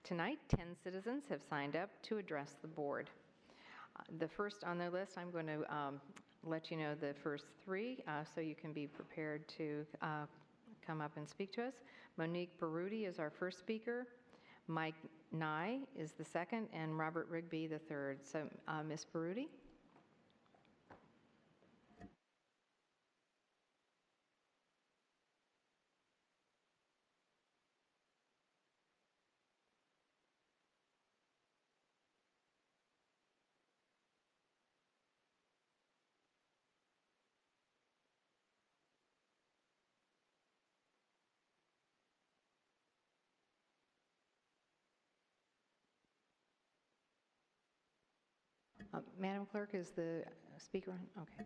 Tonight, 10 citizens have signed up to address the board. The first on their list, I'm going to let you know the first three so you can be prepared to come up and speak to us. Monique Baruti is our first speaker. Mike Nye is the second, and Robert Rigby the third. So, Ms. Baruti. Madam Clerk, is the speaker on? Okay.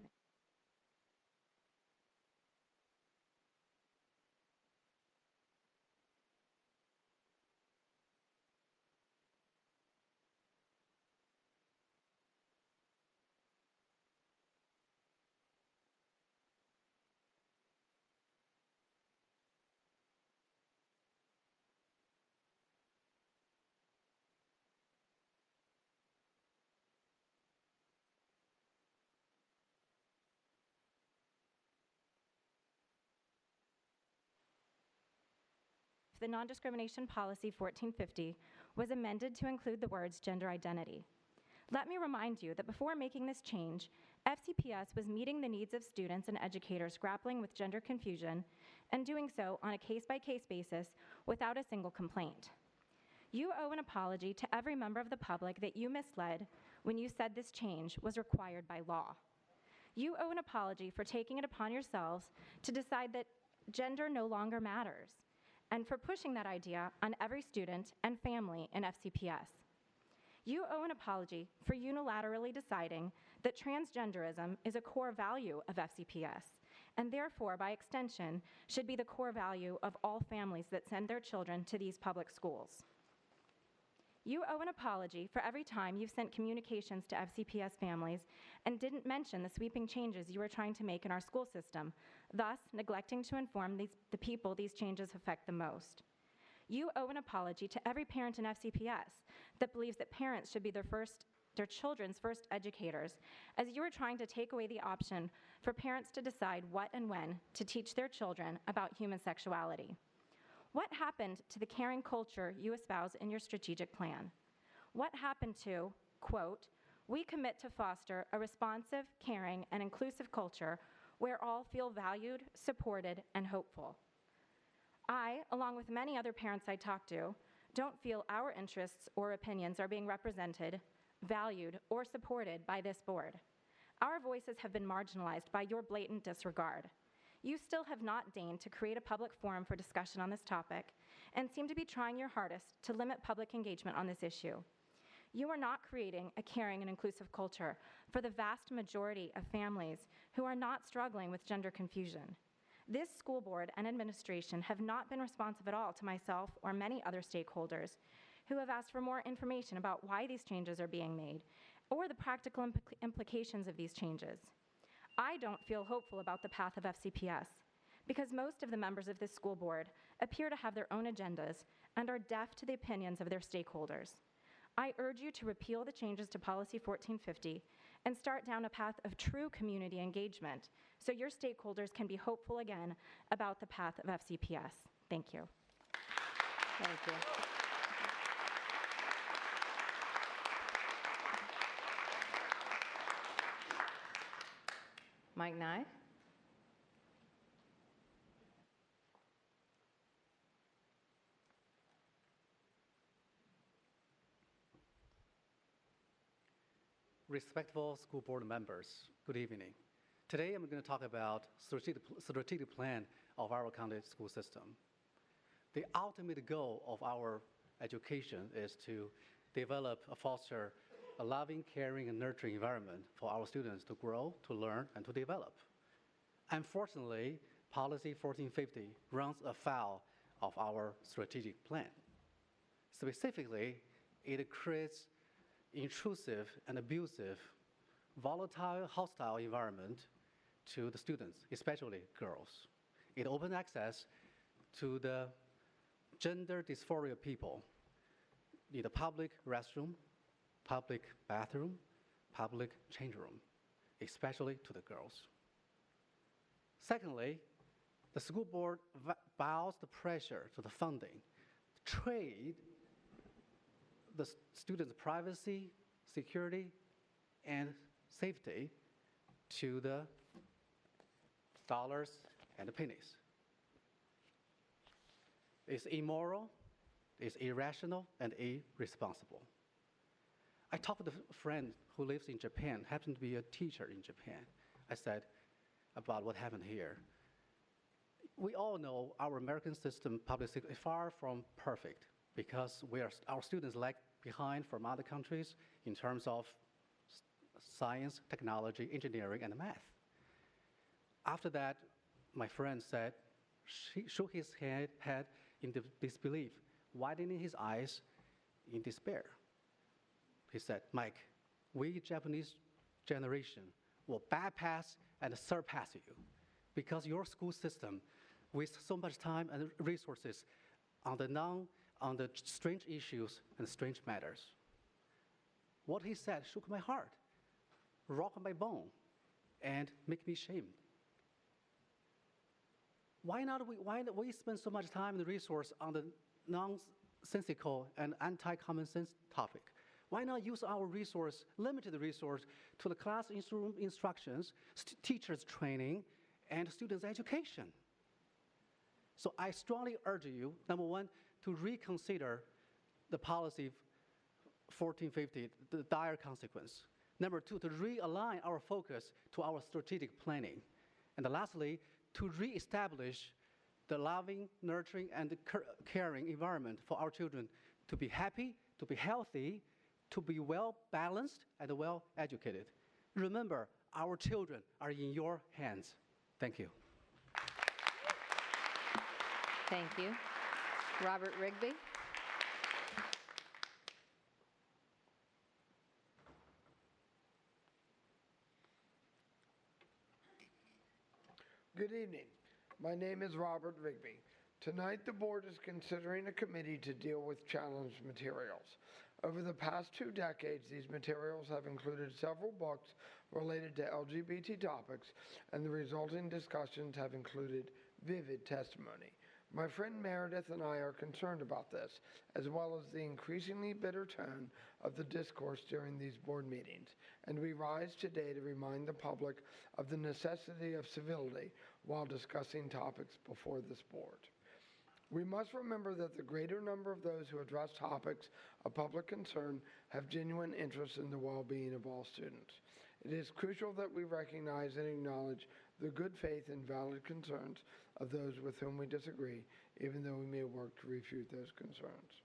The Non-Discrimination Policy 1450 was amended to include the words gender identity. Let me remind you that before making this change, FCPS was meeting the needs of students and educators grappling with gender confusion and doing so on a case-by-case basis without a single complaint. You owe an apology to every member of the public that you misled when you said this change was required by law. You owe an apology for taking it upon yourselves to decide that gender no longer matters, and for pushing that idea on every student and family in FCPS. You owe an apology for unilaterally deciding that transgenderism is a core value of FCPS, and therefore, by extension, should be the core value of all families that send their children to these public schools. You owe an apology for every time you've sent communications to FCPS families and didn't mention the sweeping changes you were trying to make in our school system, thus neglecting to inform the people these changes affect the most. You owe an apology to every parent in FCPS that believes that parents should be their children's first educators, as you were trying to take away the option for parents to decide what and when to teach their children about human sexuality. What happened to the caring culture you espouse in your strategic plan? What happened to, quote, "We commit to foster a responsive, caring, and inclusive culture where all feel valued, supported, and hopeful"? I, along with many other parents I talk to, don't feel our interests or opinions are being represented, valued, or supported by this board. Our voices have been marginalized by your blatant disregard. You still have not deigned to create a public forum for discussion on this topic and seem to be trying your hardest to limit public engagement on this issue. You are not creating a caring and inclusive culture for the vast majority of families who are not struggling with gender confusion. This school board and administration have not been responsive at all to myself or many other stakeholders who have asked for more information about why these changes are being made or the practical implications of these changes. I don't feel hopeful about the path of FCPS because most of the members of this school board appear to have their own agendas and are deaf to the opinions of their stakeholders. I urge you to repeal the changes to Policy 1450 and start down a path of true community engagement so your stakeholders can be hopeful again about the path of FCPS. Thank you. Thank you. Mike Nye. Respectful school board members, good evening. Today I'm going to talk about strategic plan of our county school system. The ultimate goal of our education is to develop, foster a loving, caring, and nurturing environment for our students to grow, to learn, and to develop. Unfortunately, Policy 1450 runs afoul of our strategic plan. Specifically, it creates intrusive and abusive, volatile, hostile environment to the students, especially girls. It opens access to the gender dysphoria people, either public restroom, public bathroom, public change room, especially to the girls. Secondly, the school board bows the pressure to the funding, trade the students' privacy, security, and safety to the dollars and the pennies. It's immoral, it's irrational, and irresponsible. I talked with a friend who lives in Japan, happened to be a teacher in Japan. I said about what happened here. We all know our American system, public system, is far from perfect because our students lag behind from other countries in terms of science, technology, engineering, and math. After that, my friend said, shook his head in disbelief, widening his eyes in despair. He said, Mike, we Japanese generation will bypass and surpass you because your school system wastes so much time and resources on the strange issues and strange matters. What he said shook my heart, rocked my bone, and make me ashamed. Why not we spend so much time and resource on the nonsensical and anti-common sense topic? Why not use our resource, limited resource, to the classroom instructions, teachers' training, and students' education? So I strongly urge you, number one, to reconsider the policy 1450, the dire consequence. Number two, to realign our focus to our strategic planning. And lastly, to reestablish the loving, nurturing, and caring environment for our children to be happy, to be healthy, to be well-balanced and well-educated. Remember, our children are in your hands. Thank you. Thank you. Robert Rigby. Good evening. My name is Robert Rigby. Tonight, the board is considering a committee to deal with challenged materials. Over the past 2 decades, these materials have included several books related to LGBT topics, and the resulting discussions have included vivid testimony. My friend Meredith and I are concerned about this, as well as the increasingly bitter tone of the discourse during these board meetings, and we rise today to remind the public of the necessity of civility while discussing topics before this board. We must remember that the greater number of those who address topics of public concern have genuine interest in the well-being of all students. It is crucial that we recognize and acknowledge the good faith and valid concerns of those with whom we disagree, even though we may work to refute those concerns.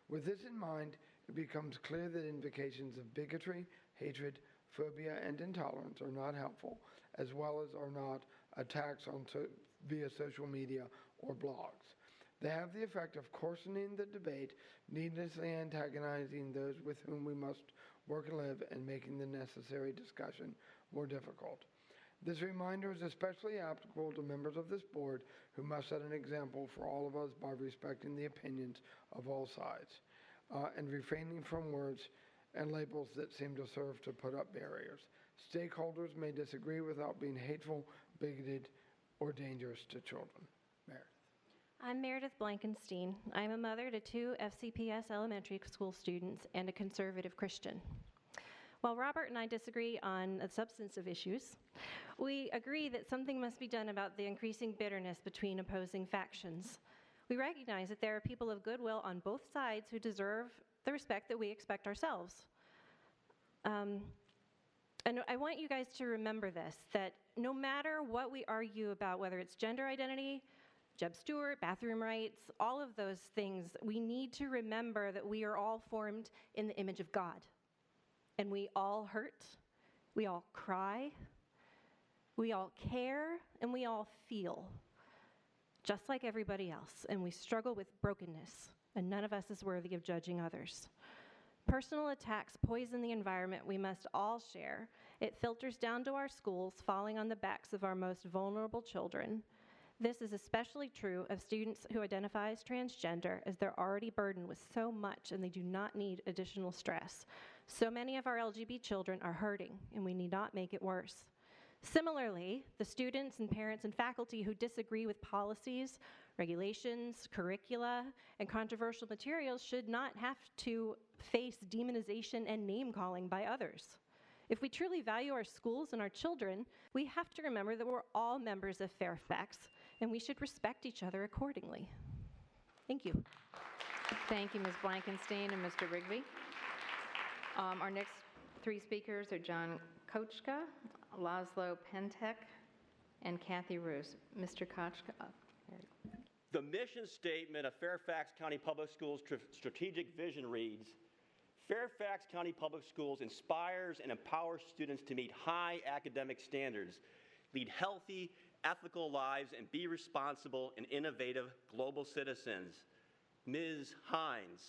With this in mind, it becomes clear that invocations of bigotry, hatred, phobia, and intolerance are not helpful, as well as are not attacks via social media or blogs. They have the effect of coarsening the debate, needlessly antagonizing those with whom we must work and live, and making the necessary discussion more difficult. This reminder is especially applicable to members of this board who must set an example for all of us by respecting the opinions of all sides and refraining from words and labels that seem to serve to put up barriers. Stakeholders may disagree without being hateful, bigoted, or dangerous to children. Meredith. I'm Meredith Blankenstein. I'm a mother to 2 FCPS elementary school students and a conservative Christian. While Robert and I disagree on the substance of issues, we agree that something must be done about the increasing bitterness between opposing factions. We recognize that there are people of goodwill on both sides who deserve the respect that we expect ourselves. And I want you guys to remember this, that no matter what we argue about, whether it's gender identity, Jeb Stuart, bathroom rights, all of those things, we need to remember that we are all formed in the image of God. And we all hurt, we all cry, we all care, and we all feel, just like everybody else. And we struggle with brokenness, and none of us is worthy of judging others. Personal attacks poison the environment we must all share. It filters down to our schools, falling on the backs of our most vulnerable children. This is especially true of students who identify as transgender, as they're already burdened with so much and they do not need additional stress. So many of our LGBT children are hurting, and we need not make it worse. Similarly, the students and parents and faculty who disagree with policies, regulations, curricula, and controversial materials should not have to face demonization and name-calling by others. If we truly value our schools and our children, we have to remember that we're all members of Fairfax, and we should respect each other accordingly. Thank you. Thank you, Ms. Blankenstein and Mr. Rigby. Our next three speakers are John Kochka, Laszlo Pentek, and Kathy Roos. Mr. Kochka. The mission statement of Fairfax County Public Schools strategic vision reads, Fairfax County Public Schools inspires and empowers students to meet high academic standards, lead healthy, ethical lives, and be responsible and innovative global citizens. Ms. Hines.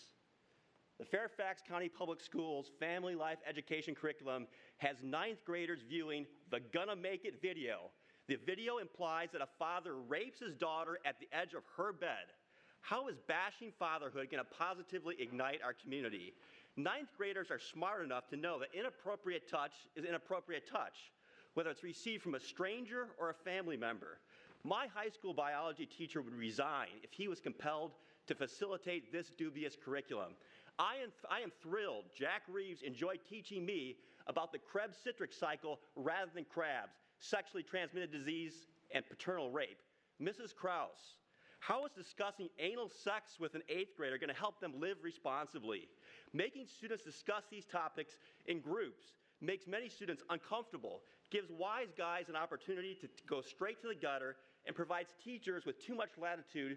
The Fairfax County Public Schools Family Life Education curriculum has 9th graders viewing the Gonna Make It video. The video implies that a father rapes his daughter at the edge of her bed. How is bashing fatherhood going to positively ignite our community? 9th graders are smart enough to know that inappropriate touch is inappropriate touch, whether it's received from a stranger or a family member. My high school biology teacher would resign if he was compelled to facilitate this dubious curriculum. I am thrilled Jack Reeves enjoyed teaching me about the Krebs citric cycle rather than crabs, sexually transmitted disease, and paternal rape. Mrs. Krause, how is discussing anal sex with an 8th grader going to help them live responsibly? Making students discuss these topics in groups makes many students uncomfortable, gives wise guys an opportunity to go straight to the gutter, and provides teachers with too much latitude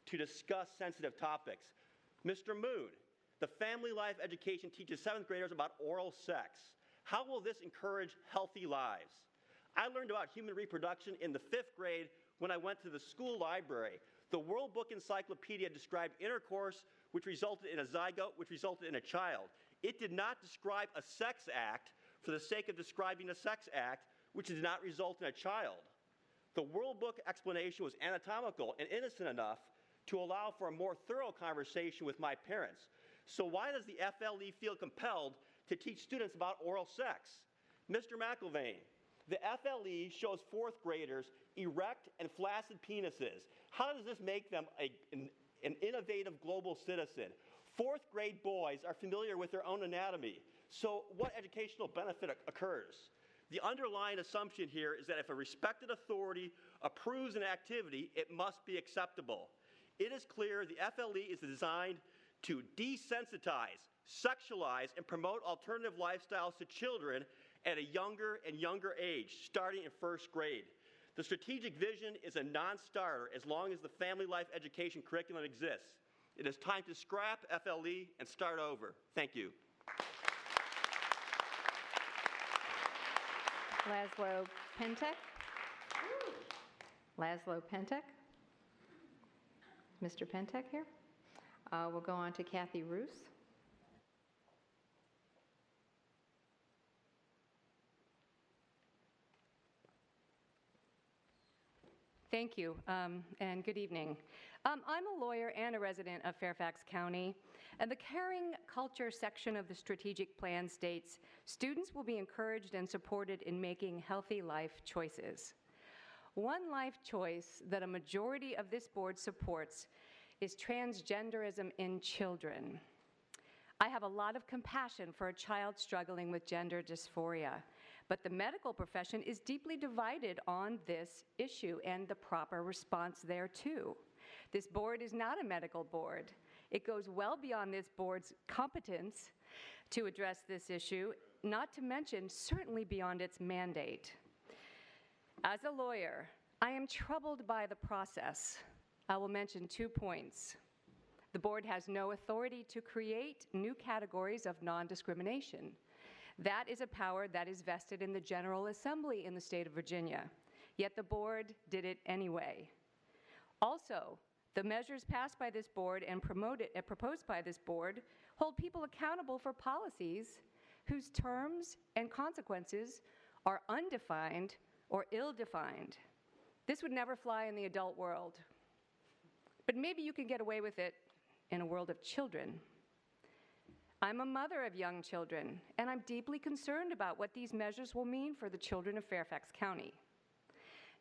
to discuss sensitive topics. Mr. Moon, the Family Life Education teaches 7th graders about oral sex. How will this encourage healthy lives? I learned about human reproduction in the 5th grade when I went to the school library. The World Book Encyclopedia described intercourse, which resulted in a zygote, which resulted in a child. It did not describe a sex act for the sake of describing a sex act, which did not result in a child. The World Book explanation was anatomical and innocent enough to allow for a more thorough conversation with my parents. So why does the FLE feel compelled to teach students about oral sex? Mr. McIlvain, the FLE shows 4th graders erect and flaccid penises. How does this make them an innovative global citizen? 4th grade boys are familiar with their own anatomy. So what educational benefit occurs? The underlying assumption here is that if a respected authority approves an activity, it must be acceptable. It is clear the FLE is designed to desensitize, sexualize, and promote alternative lifestyles to children at a younger and younger age, starting in 1st grade. The strategic vision is a non-starter as long as the Family Life Education curriculum exists. It is time to scrap FLE and start over. Thank you. Laszlo Pentek. Laszlo Pentek. Mr. Pentek here. We'll go on to Kathy Roos. Thank you, and good evening. I'm a lawyer and a resident of Fairfax County, and the Caring Culture section of the strategic plan states, students will be encouraged and supported in making healthy life choices. One life choice that a majority of this board supports is transgenderism in children. I have a lot of compassion for a child struggling with gender dysphoria, but the medical profession is deeply divided on this issue and the proper response thereto. This board is not a medical board. It goes well beyond this board's competence to address this issue, not to mention certainly beyond its mandate. As a lawyer, I am troubled by the process. I will mention 2 points. The board has no authority to create new categories of non-discrimination. That is a power that is vested in the General Assembly in the state of Virginia, yet the board did it anyway. Also, the measures passed by this board and proposed by this board hold people accountable for policies whose terms and consequences are undefined or ill-defined. This would never fly in the adult world. But maybe you can get away with it in a world of children. I'm a mother of young children, and I'm deeply concerned about what these measures will mean for the children of Fairfax County.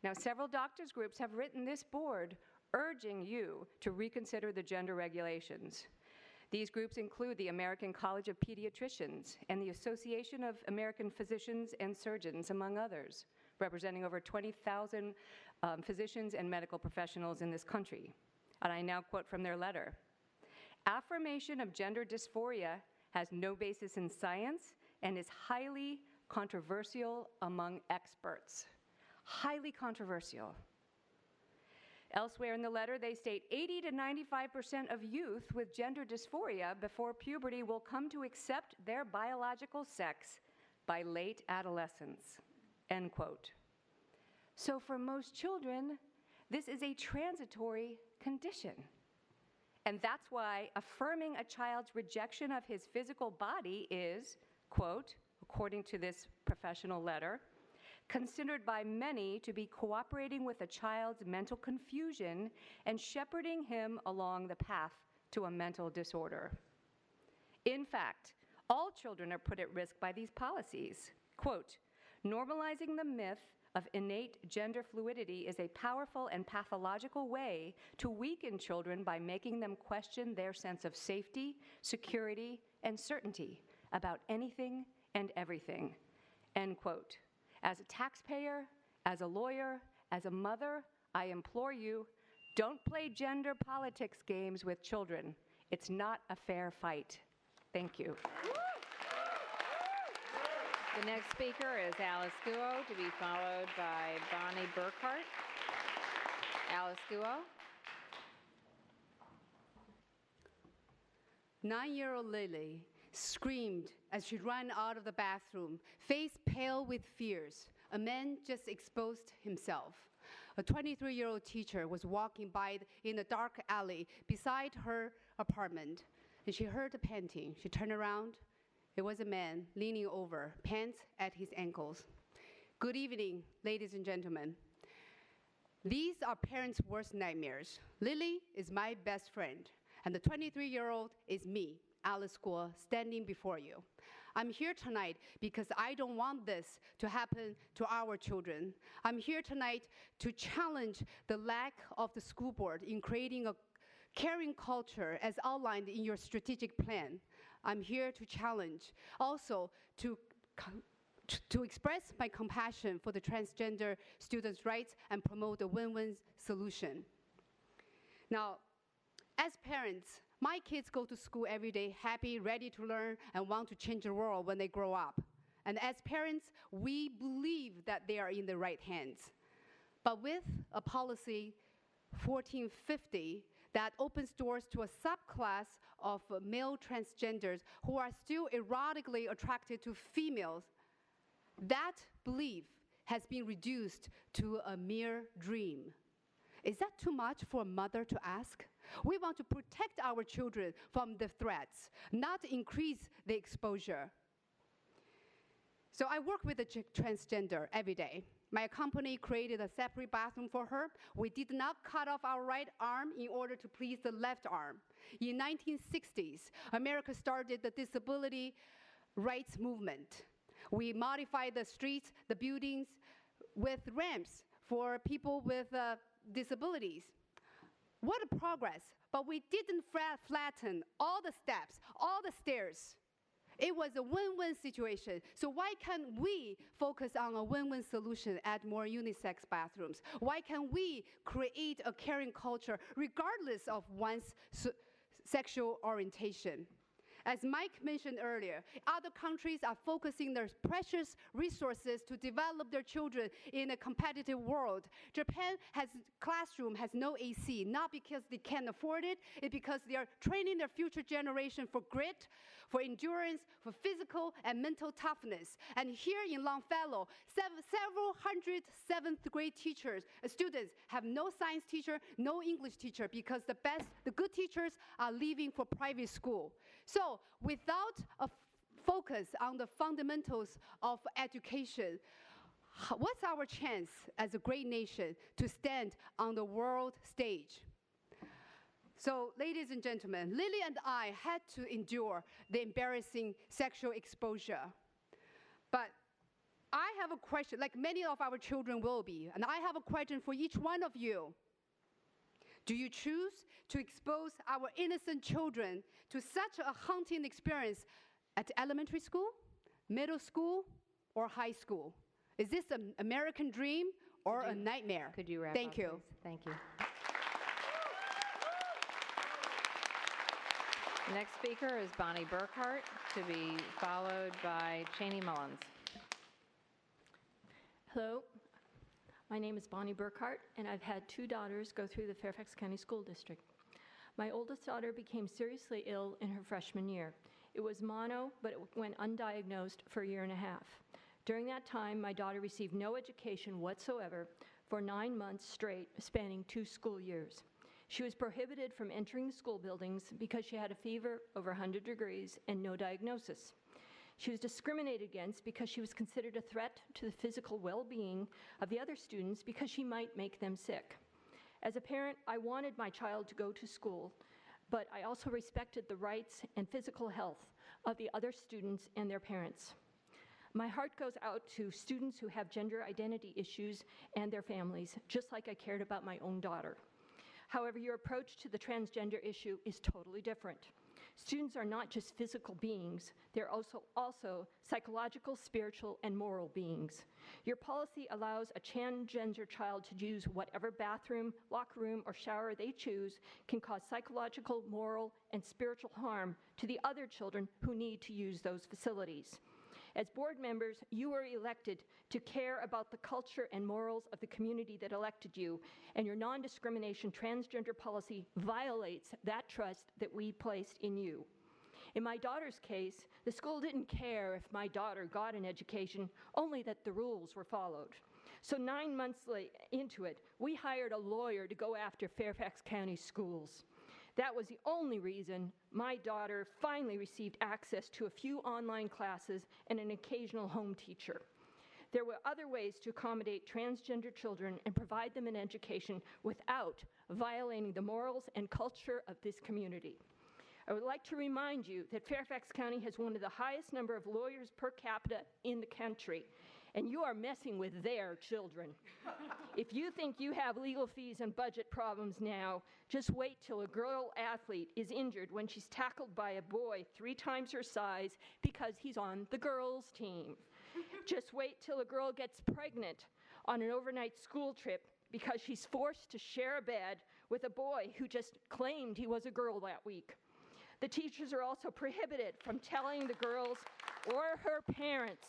Now, several doctors' groups have written this board urging you to reconsider the gender regulations. These groups include the American College of Pediatricians and the Association of American Physicians and Surgeons, among others, representing over 20,000 physicians and medical professionals in this country. And I now quote from their letter. Affirmation of gender dysphoria has no basis in science and is highly controversial among experts. Highly controversial. Elsewhere in the letter, they state 80 to 95% of youth with gender dysphoria before puberty will come to accept their biological sex by late adolescence, end quote. So for most children, this is a transitory condition. And that's why affirming a child's rejection of his physical body is, quote, according to this professional letter, considered by many to be cooperating with a child's mental confusion and shepherding him along the path to a mental disorder. In fact, all children are put at risk by these policies. Quote, normalizing the myth of innate gender fluidity is a powerful and pathological way to weaken children by making them question their sense of safety, security, and certainty about anything and everything, end quote. As a taxpayer, as a lawyer, as a mother, I implore you, don't play gender politics games with children. It's not a fair fight. Thank you. The next speaker is Alice Guo, to be followed by Bonnie Burkhart. Alice Guo. 9-year-old Lily screamed as she ran out of the bathroom, face pale with fears. A man just exposed himself. A 23-year-old teacher was walking by in a dark alley beside her apartment, and she heard the panting. She turned around. It was a man leaning over, pants at his ankles. Good evening, ladies and gentlemen. These are parents' worst nightmares. Lily is my best friend, and the 23-year-old is me, Alice Guo, standing before you. I'm here tonight because I don't want this to happen to our children. I'm here tonight to challenge the lack of the school board in creating a caring culture as outlined in your strategic plan. I'm here to challenge, also to express my compassion for the transgender students' rights and promote a win-win solution. Now, as parents, my kids go to school every day happy, ready to learn, and want to change the world when they grow up. And as parents, we believe that they are in the right hands. But with a policy 1450 that opens doors to a subclass of male transgenders who are still erotically attracted to females, that belief has been reduced to a mere dream. Is that too much for a mother to ask? We want to protect our children from the threats, not increase the exposure. So I work with a transgender every day. My company created a separate bathroom for her. We did not cut off our right arm in order to please the left arm. In 1960s, America started the disability rights movement. We modified the streets, the buildings with ramps for people with disabilities. What a progress, but we didn't flatten all the steps, all the stairs. It was a win-win situation. So why can't we focus on a win-win solution, add more unisex bathrooms? Why can't we create a caring culture regardless of one's sexual orientation? As Mike mentioned earlier, other countries are focusing their precious resources to develop their children in a competitive world. Japan classroom has no AC, not because they can't afford it, it's because they are training their future generation for grit, for endurance, for physical and mental toughness. And here in Longfellow, several hundred seventh grade students have no science teacher, no English teacher, because the good teachers are leaving for private school. So without a focus on the fundamentals of education, what's our chance as a great nation to stand on the world stage? So, ladies and gentlemen, Lily and I had to endure the embarrassing sexual exposure. But I have a question, like many of our children will be, and I have a question for each one of you. Do you choose to expose our innocent children to such a haunting experience at elementary school, middle school, or high school? Is this an American dream or a nightmare? Could you wrap Thank up, you. please? Thank you. The next speaker is Bonnie Burkhart, to be followed by Cheney Mullins. Hello, my name is Bonnie Burkhart, and I've had 2 daughters go through the Fairfax County School District. My oldest daughter became seriously ill in her freshman year. It was mono, but it went undiagnosed for a year and a half. During that time, my daughter received no education whatsoever for 9 months straight, spanning 2 school years. She was prohibited from entering the school buildings because she had a fever over 100 degrees and no diagnosis. She was discriminated against because she was considered a threat to the physical well-being of the other students because she might make them sick. As a parent, I wanted my child to go to school, but I also respected the rights and physical health of the other students and their parents. My heart goes out to students who have gender identity issues and their families, just like I cared about my own daughter. However, your approach to the transgender issue is totally different. Students are not just physical beings, they're also psychological, spiritual, and moral beings. Your policy allows a transgender child to use whatever bathroom, locker room, or shower they choose can cause psychological, moral, and spiritual harm to the other children who need to use those facilities. As board members, you were elected to care about the culture and morals of the community that elected you, and your non-discrimination transgender policy violates that trust that we placed in you. In my daughter's case, the school didn't care if my daughter got an education, only that the rules were followed. So 9 months into it, we hired a lawyer to go after Fairfax County schools. That was the only reason my daughter finally received access to a few online classes and an occasional home teacher. There were other ways to accommodate transgender children and provide them an education without violating the morals and culture of this community. I would like to remind you that Fairfax County has one of the highest number of lawyers per capita in the country, and you are messing with their children. If you think you have legal fees and budget problems now, just wait till a girl athlete is injured when she's tackled by a boy 3 times her size because he's on the girls' team. Just wait till a girl gets pregnant on an overnight school trip because she's forced to share a bed with a boy who just claimed he was a girl that week. The teachers are also prohibited from telling the girls or her parents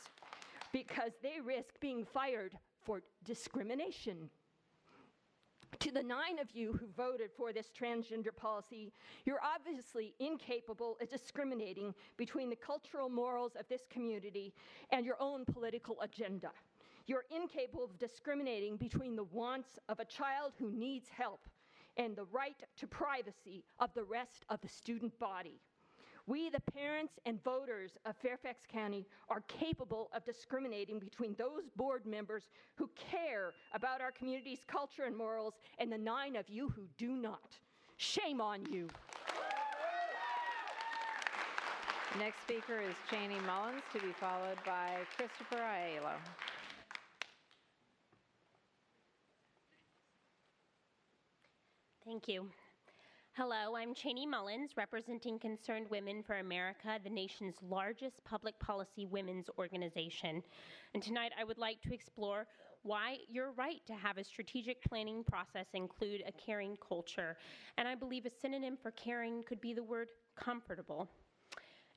because they risk being fired for discrimination. To the 9 of you who voted for this transgender policy, you're obviously incapable of discriminating between the cultural morals of this community and your own political agenda. You're incapable of discriminating between the wants of a child who needs help and the right to privacy of the rest of the student body. We, the parents and voters of Fairfax County, are capable of discriminating between those board members who care about our community's culture and morals and the 9 of you who do not. Shame on you. The next speaker is Cheney Mullins, to be followed by Christopher Aiello. Thank you. Hello, I'm Cheney Mullins, representing Concerned Women for America, the nation's largest public policy women's organization. And tonight I would like to explore why you're right to have a strategic planning process include a caring culture. And I believe a synonym for caring could be the word comfortable.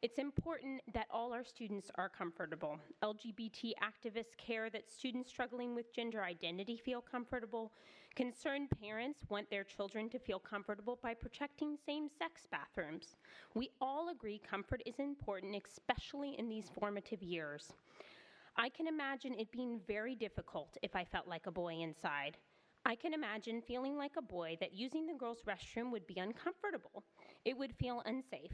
It's important that all our students are comfortable. LGBT activists care that students struggling with gender identity feel comfortable. Concerned parents want their children to feel comfortable by protecting same-sex bathrooms. We all agree comfort is important, especially in these formative years. I can imagine it being very difficult if I felt like a boy inside. I can imagine feeling like a boy that using the girls' restroom would be uncomfortable. It would feel unsafe.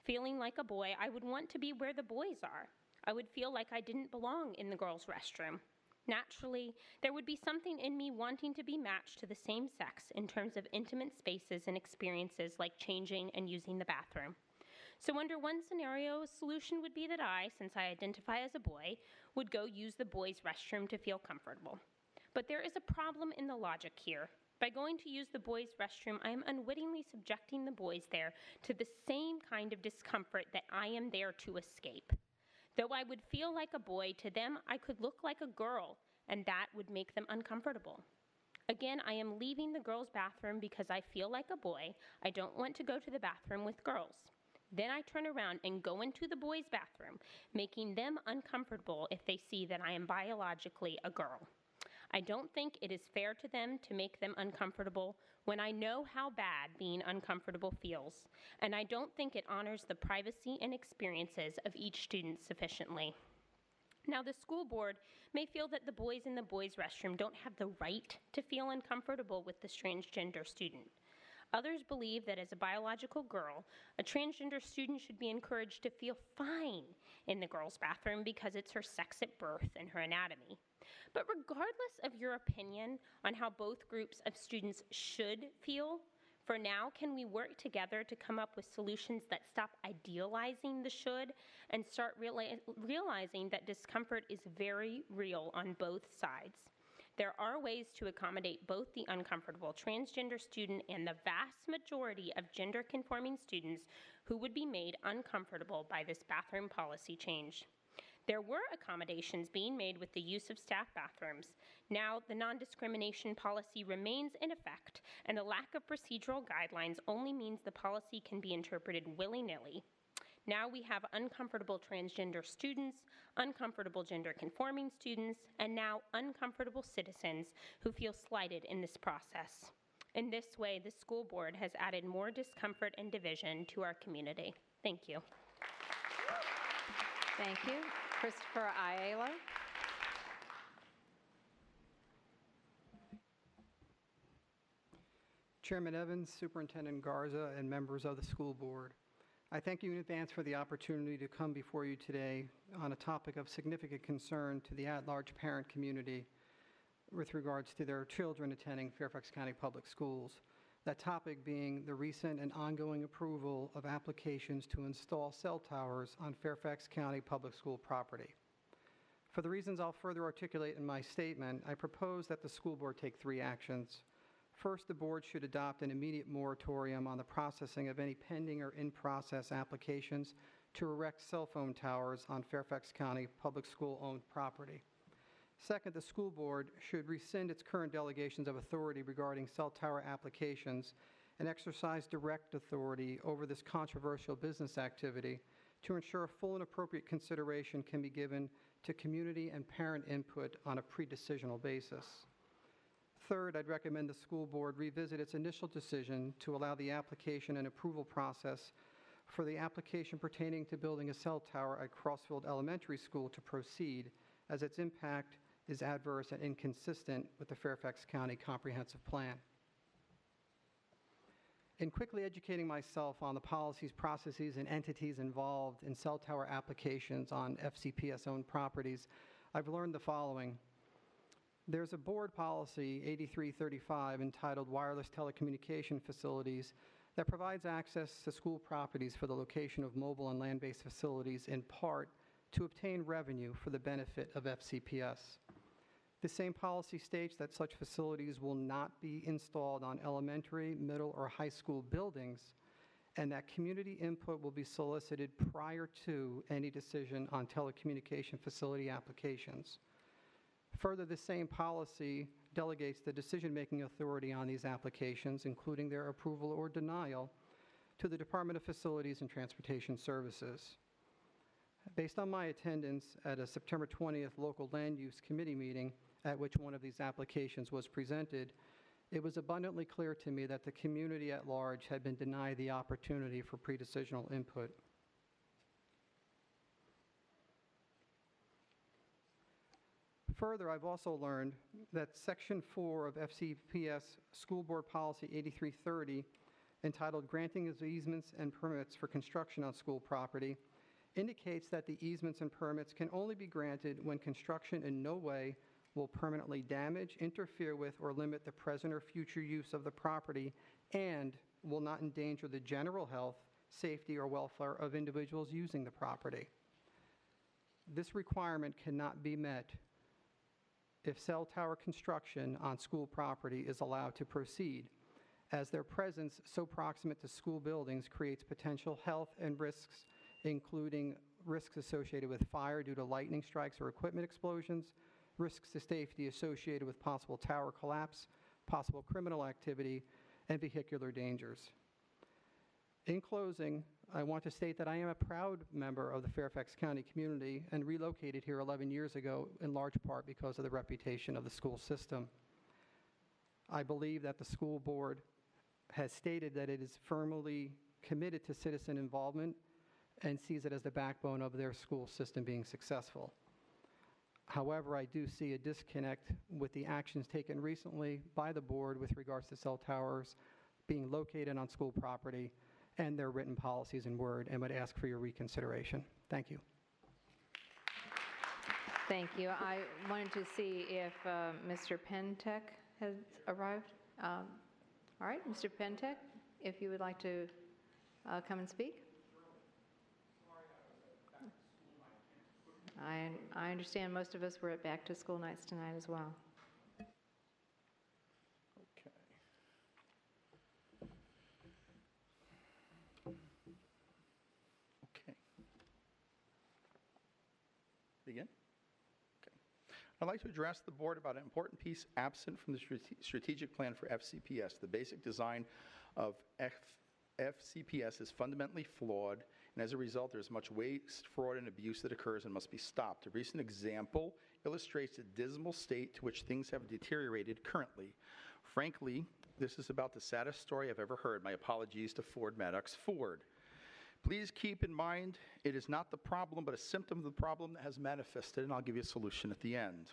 Feeling like a boy, I would want to be where the boys are. I would feel like I didn't belong in the girls' restroom. Naturally, there would be something in me wanting to be matched to the same sex in terms of intimate spaces and experiences like changing and using the bathroom. So under one scenario, a solution would be that I, since I identify as a boy, would go use the boys' restroom to feel comfortable. But there is a problem in the logic here. By going to use the boys' restroom, I am unwittingly subjecting the boys there to the same kind of discomfort that I am there to escape. Though I would feel like a boy, to them I could look like a girl, and that would make them uncomfortable. Again, I am leaving the girls' bathroom because I feel like a boy. I don't want to go to the bathroom with girls. Then I turn around and go into the boys' bathroom, making them uncomfortable if they see that I am biologically a girl. I don't think it is fair to them to make them uncomfortable when I know how bad being uncomfortable feels, and I don't think it honors the privacy and experiences of each student sufficiently. Now, the school board may feel that the boys in the boys' restroom don't have the right to feel uncomfortable with the transgender student. Others believe that as a biological girl, a transgender student should be encouraged to feel fine in the girls' bathroom because it's her sex at birth and her anatomy. But regardless of your opinion on how both groups of students should feel, for now, can we work together to come up with solutions that stop idealizing the should and start realizing that discomfort is very real on both sides? There are ways to accommodate both the uncomfortable transgender student and the vast majority of gender-conforming students who would be made uncomfortable by this bathroom policy change. There were accommodations being made with the use of staff bathrooms. Now, the non-discrimination policy remains in effect, and a lack of procedural guidelines only means the policy can be interpreted willy-nilly. Now we have uncomfortable transgender students, uncomfortable gender-conforming students, and now uncomfortable citizens who feel slighted in this process. In this way, the school board has added more discomfort and division to our community. Thank you. Thank you. Christopher Ayala. Chairman Evans, Superintendent Garza, and members of the school board, I thank you in advance for the opportunity to come before you today on a topic of significant concern to the at-large parent community with regards to their children attending Fairfax County Public Schools. That topic being the recent and ongoing approval of applications to install cell towers on Fairfax County Public School property. For the reasons I'll further articulate in my statement, I propose that the school board take 3 actions. First, the board should adopt an immediate moratorium on the processing of any pending or in-process applications to erect cell phone towers on Fairfax County Public School-owned property. Second, the school board should rescind its current delegations of authority regarding cell tower applications and exercise direct authority over this controversial business activity to ensure full and appropriate consideration can be given to community and parent input on a pre-decisional basis. Third, I'd recommend the school board revisit its initial decision to allow the application and approval process for the application pertaining to building a cell tower at Crossfield Elementary School to proceed, as its impact is adverse and inconsistent with the Fairfax County Comprehensive Plan. In quickly educating myself on the policies, processes, and entities involved in cell tower applications on FCPS-owned properties, I've learned the following. There's a board policy, 8335, entitled Wireless Telecommunication Facilities, that provides access to school properties for the location of mobile and land-based facilities in part to obtain revenue for the benefit of FCPS. The same policy states that such facilities will not be installed on elementary, middle, or high school buildings, and that community input will be solicited prior to any decision on telecommunication facility applications. Further, the same policy delegates the decision-making authority on these applications, including their approval or denial, to the Department of Facilities and Transportation Services. Based on my attendance at a September 20th local land use committee meeting at which one of these applications was presented, it was abundantly clear to me that the community at large had been denied the opportunity for pre-decisional input. Further, I've also learned that Section 4 of FCPS School Board Policy 8330, entitled Granting of Easements and Permits for Construction on School Property, indicates that the easements and permits can only be granted when construction in no way will permanently damage, interfere with, or limit the present or future use of the property, and will not endanger the general health, safety, or welfare of individuals using the property. This requirement cannot be met if cell tower construction on school property is allowed to proceed, as their presence so proximate to school buildings creates potential health and risks, including risks associated with fire due to lightning strikes or equipment explosions, risks to safety associated with possible tower collapse, possible criminal activity, and vehicular dangers. In closing, I want to state that I am a proud member of the Fairfax County community and relocated here 11 years ago in large part because of the reputation of the school system. I believe that the school board has stated that it is firmly committed to citizen involvement and sees it as the backbone of their school system being successful. However, I do see a disconnect with the actions taken recently by the board with regards to cell towers being located on school property and their written policies in Word, and would ask for your reconsideration. Thank you. Thank you. I wanted to see if Mr. Pentek has arrived. All right, Mr. Pentek, if you would like to come and speak. I understand most of us were at back to school nights tonight as well. Okay. Begin? Okay. I'd like to address the board about an important piece absent from the strategic plan for FCPS. The basic design of FCPS is fundamentally flawed, and as a result, there's much waste, fraud, and abuse that occurs and must be stopped. A recent example illustrates the dismal state to which things have deteriorated currently. Frankly, this is about the saddest story I've ever heard. My apologies to Ford Maddox Ford. Please keep in mind, it is not the problem, but a symptom of the problem that has manifested, and I'll give you a solution at the end.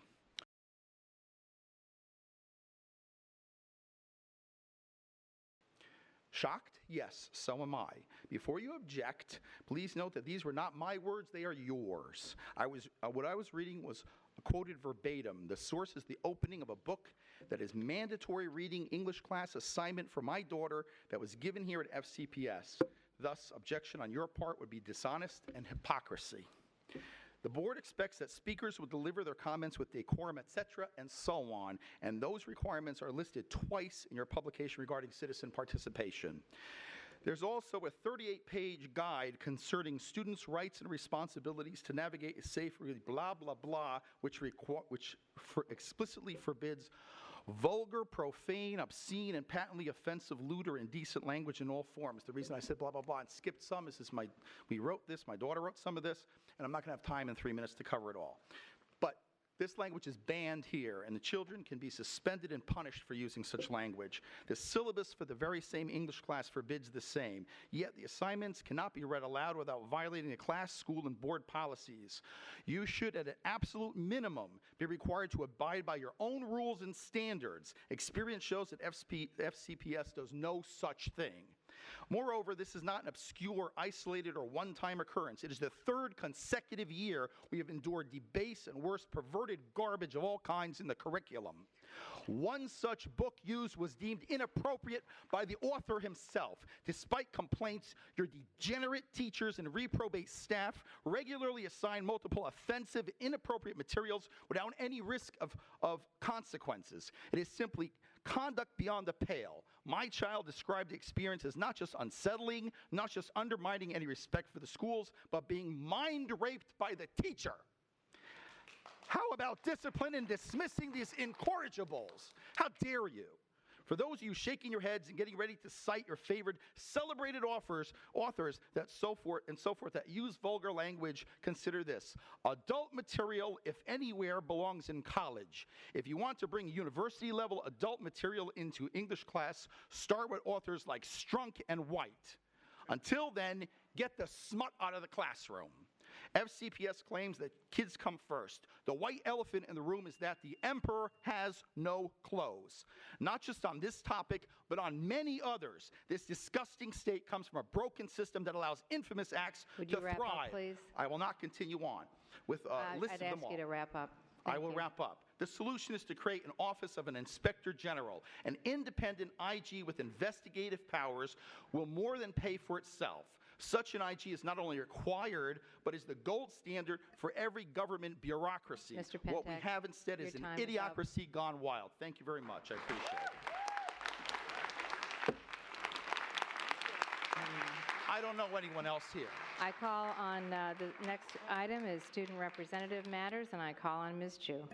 Shocked? Yes, so am I. Before you object, please note that these were not my words, they are yours. What I was reading was quoted verbatim. The source is the opening of a book that is mandatory reading English class assignment for my daughter that was given here at FCPS. Thus, objection on your part would be dishonest and hypocrisy. The board expects that speakers will deliver their comments with decorum, etc., and so on, and those requirements are listed twice in your publication regarding citizen participation. There's also a 38-page guide concerning students' rights and responsibilities to navigate safely, blah, blah, blah, which explicitly forbids vulgar, profane, obscene, and patently offensive, lewd, or indecent language in all forms. The reason I said blah, blah, blah and skipped some is we wrote this, my daughter wrote some of this, and I'm not going to have time in 3 minutes to cover it all. But this language is banned here, and the children can be suspended and punished for using such language. The syllabus for the very same English class forbids the same, yet the assignments cannot be read aloud without violating the class, school, and board policies. You should, at an absolute minimum, be required to abide by your own rules and standards. Experience shows that FCPS does no such thing. Moreover, this is not an obscure, isolated, or one-time occurrence. It is the third consecutive year we have endured debased and worse, perverted garbage of all kinds in the curriculum. One such book used was deemed inappropriate by the author himself. Despite complaints, your degenerate teachers and reprobate staff regularly assign multiple offensive, inappropriate materials without any risk of consequences. It is simply conduct beyond the pale. My child described the experience as not just unsettling, not just undermining any respect for the schools, but being mind-raped by the teacher. How about discipline and dismissing these incorrigibles? How dare you? For those of you shaking your heads and getting ready to cite your favorite celebrated authors that so forth that use vulgar language, consider this. Adult material, if anywhere, belongs in college. If you want to bring university-level adult material into English class, start with authors like Strunk and White. Until then, get the smut out of the classroom. FCPS claims that kids come first. The white elephant in the room is that the emperor has no clothes. Not just on this topic, but on many others. This disgusting state comes from a broken system that allows infamous acts to thrive. Would you wrap up, please? I will not continue on with a list of them all. I'd ask you to wrap up. I will wrap up. The solution is to create an office of an inspector general. An independent IG with investigative powers will more than pay for itself. Such an IG is not only required, but is the gold standard for every government bureaucracy. Mr. What we Pentek, have instead is your an time is up. idiocracy gone wild. Thank you very much. I appreciate it. I don't know anyone else here. I call on, the next item is Student Representative Matters, and I call on Ms. Chu.